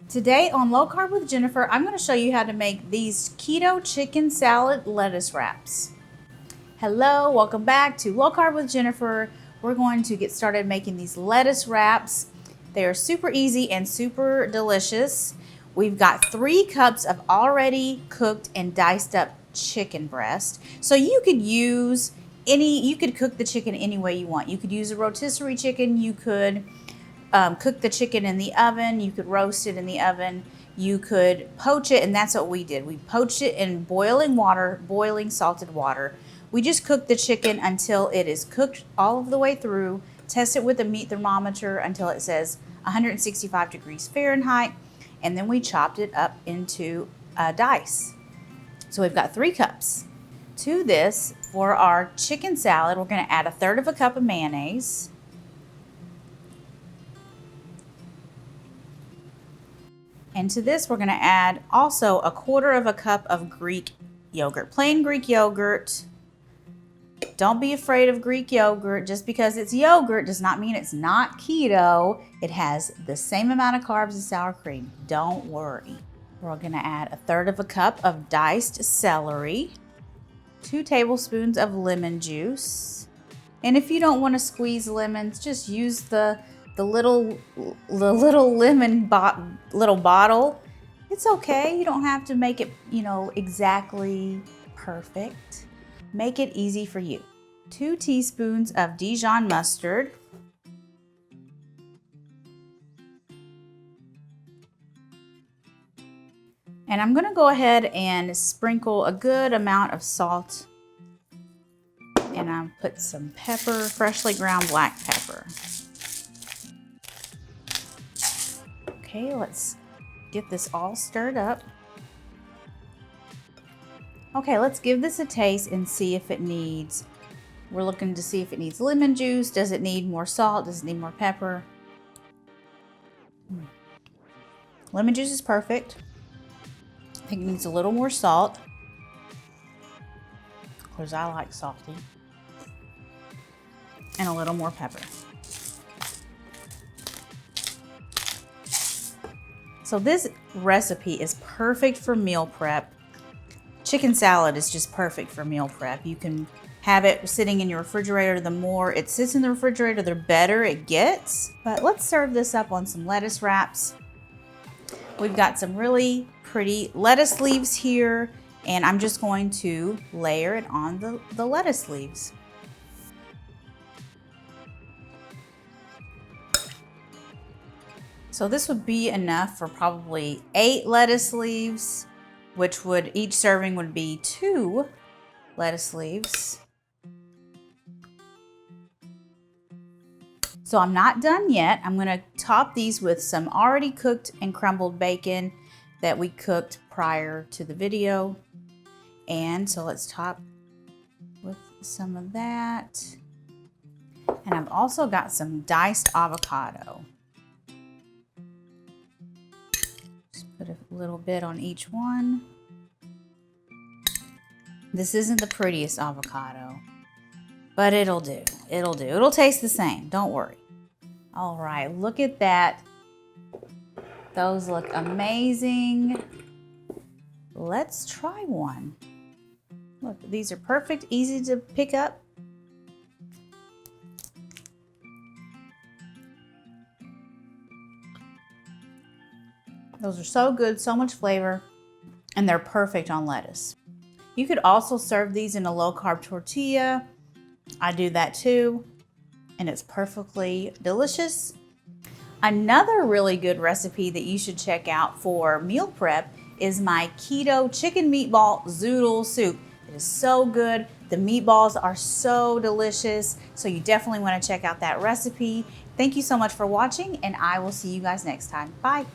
Today on Low Carb with Jennifer, I'm going to show you how to make these keto chicken salad lettuce wraps. Hello, welcome back to Low Carb with Jennifer. We're going to get started making these lettuce wraps. They are super easy and super delicious. We've got 3 cups of already cooked and diced up chicken breast. So you could use you could cook the chicken any way you want. You could use a rotisserie chicken, you could cook the chicken in the oven, you could roast it in the oven, you could poach it, and that's what we did. We poached it in boiling water, boiling salted water. We just cooked the chicken until it is cooked all of the way through, test it with a meat thermometer until it says 165 degrees Fahrenheit, and then we chopped it up into dice. So we've got 3 cups. To this, for our chicken salad, we're going to add 1/3 cup of mayonnaise. And to this, we're going to add also 1/4 cup of Greek yogurt, plain Greek yogurt. Don't be afraid of Greek yogurt. Just because it's yogurt does not mean it's not keto. It has the same amount of carbs as sour cream. Don't worry. We're going to add 1/3 cup of diced celery, 2 tablespoons of lemon juice. And if you don't want to squeeze lemons, just use the little lemon little bottle. It's okay. You don't have to make it, exactly perfect. Make it easy for you. 2 teaspoons of Dijon mustard. And I'm going to go ahead and sprinkle a good amount of salt. And I'll put some pepper, freshly ground black pepper. Okay, let's get this all stirred up. Okay, let's give this a taste and see if it needs, we're looking to see if it needs lemon juice. Does it need more salt? Does it need more pepper? Lemon juice is perfect. I think it needs a little more salt, because I like salty. And a little more pepper. So this recipe is perfect for meal prep. Chicken salad is just perfect for meal prep. You can have it sitting in your refrigerator. The more it sits in the refrigerator, the better it gets. But let's serve this up on some lettuce wraps. We've got some really pretty lettuce leaves here, and I'm just going to layer it on the lettuce leaves. So this would be enough for probably 8 lettuce leaves, which would, each serving would be 2 lettuce leaves. So I'm not done yet. I'm going to top these with some already cooked and crumbled bacon that we cooked prior to the video. And so let's top with some of that. And I've also got some diced avocado. Put a little bit on each one. This isn't the prettiest avocado, but it'll do. It'll do. It'll taste the same. Don't worry. All right, look at that. Those look amazing. Let's try one. Look, these are perfect, easy to pick up. Those are so good, so much flavor, and they're perfect on lettuce. You could also serve these in a low-carb tortilla. I do that too, and it's perfectly delicious. Another really good recipe that you should check out for meal prep is my keto chicken meatball zoodle soup. It is so good. The meatballs are so delicious, so you definitely want to check out that recipe. Thank you so much for watching, and I will see you guys next time. Bye.